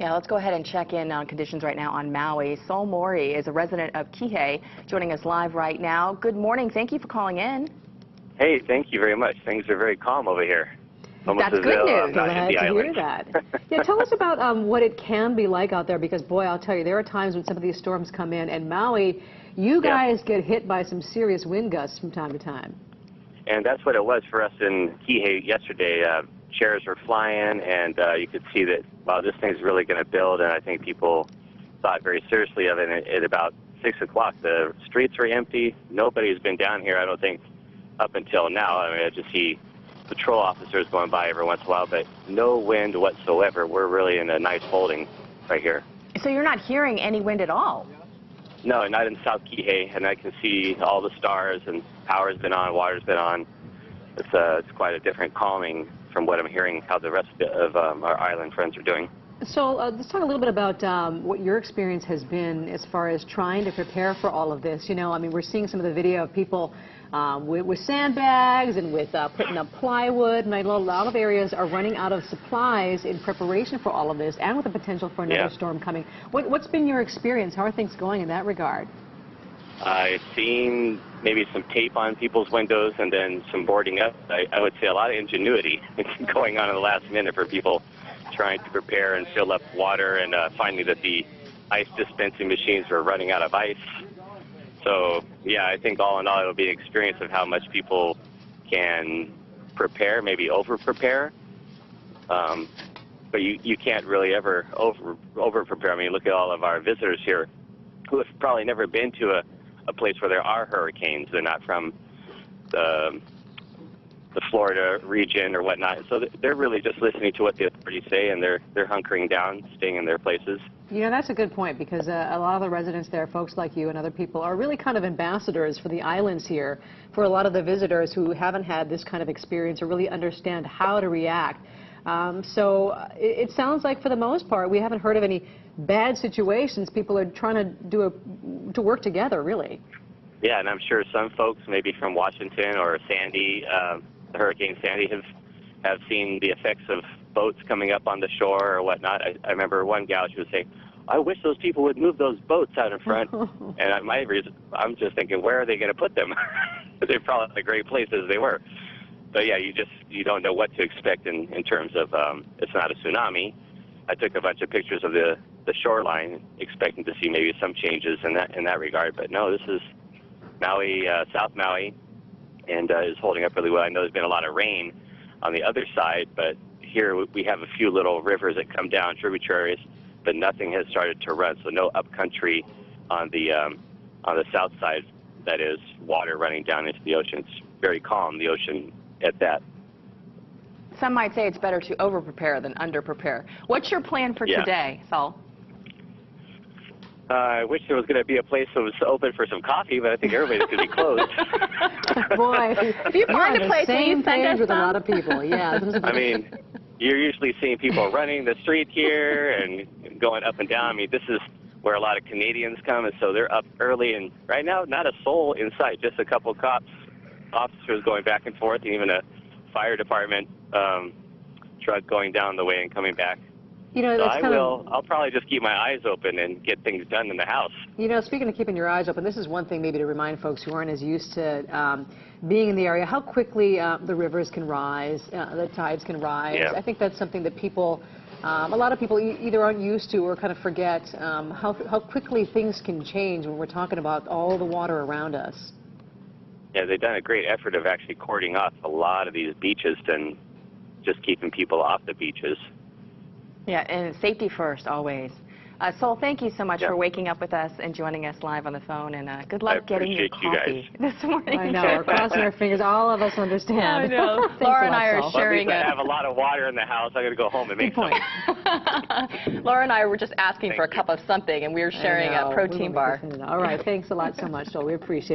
Yeah, let's go ahead and check in on conditions right now on Maui. Sol Mori is a resident of Kihei, joining us live right now. Good morning. Thank you for calling in. Hey, thank you very much. Things are very calm over here. That's good news. Glad to hear that. Yeah, tell us about what it can be like out there, because boy, I'll tell you, there are times when some of these storms come in, and Maui, you guys get hit by some serious wind gusts from time to time. And that's what it was for us in Kihei yesterday. Chairs were flying, and you could see that, wow, this thing's really going to build, and I think people thought very seriously of it. And at about 6 o'clock, the streets were empty. Nobody's been down here, I don't think, up until now. I mean, I just see patrol officers going by every once in a while, but no wind whatsoever. We're really in a nice holding right here. So you're not hearing any wind at all? No, not in South Kihei, and I can see all the stars, and power's been on, water's been on. It's quite a different calming from what I'm hearing how the rest of our island friends are doing. So let's talk a little bit about what your experience has been as far as trying to prepare for all of this. You know, I mean, we're seeing some of the video of people with sandbags and with putting up plywood, and a lot of areas are running out of supplies in preparation for all of this, and with the potential for another storm coming. What's been your experience? How are things going in that regard? I've seen maybe some tape on people's windows and then some boarding up. I would say a lot of ingenuity going on in the last minute for people trying to prepare and fill up water, and finding that the ice dispensing machines were running out of ice. So, yeah, I think all in all, it'll be an experience of how much people can prepare, maybe over-prepare. But you can't really ever over-prepare. I mean, look at all of our visitors here who have probably never been to a place where there are hurricanes. They're not from the Florida region or whatnot. So they're really just listening to what the authorities say, and they're hunkering down, staying in their places. You know, that's a good point, because a lot of the residents there, folks like you and other people, are really kind of ambassadors for the islands here, for a lot of the visitors who haven't had this kind of experience or really understand how to react. So it sounds like, for the most part, we haven't heard of any bad situations. People are trying to work together, really. Yeah, and I'm sure some folks, maybe from Washington or Sandy, Hurricane Sandy, have seen the effects of boats coming up on the shore or whatnot. I remember one gal, she was saying, I wish those people would move those boats out in front. And I'm just thinking, where are they going to put them? They're probably the great places they were. But yeah, you don't know what to expect in terms of, it's not a tsunami. I took a bunch of pictures of the shoreline, expecting to see maybe some changes in that regard. But no, this is Maui, South Maui, and is holding up really well. I know there's been a lot of rain on the other side, but here we have a few little rivers that come down, tributaries, but nothing has started to run. So no upcountry on the south side, that is, water running down into the ocean. It's very calm, the ocean at that. Some might say it's better to over-prepare than under-prepare. What's your plan for today, Sol? I wish there was going to be a place that was open for some coffee, but I think everybody's going to be closed. Boy, if you find a place, will you send us with a lot of people? Yeah. I mean, you're usually seeing people running the street here and going up and down. I mean, this is where a lot of Canadians come, and so they're up early. And right now, not a soul in sight, just a couple of cops, officers going back and forth, and even a fire department truck going down the way and coming back. You know, so I'll probably just keep my eyes open and get things done in the house. You know, speaking of keeping your eyes open, this is one thing maybe to remind folks who aren't as used to being in the area, how quickly the rivers can rise, the tides can rise. Yeah. I think that's something that people, a lot of people either aren't used to or kind of forget how quickly things can change when we're talking about all the water around us. Yeah, they've done a great effort of actually cording off a lot of these beaches and just keeping people off the beaches. Yeah, and safety first, always. Sol, thank you so much for waking up with us and joining us live on the phone, and good luck getting your coffee this morning. I know, we're crossing our fingers. All of us understand. I know. Laura and I are sharing I have a lot of water in the house. I'm going to go home and make some. Laura and I were just asking for a cup of something, and we were sharing a protein bar. All right, thanks a lot so much, Sol. We appreciate it.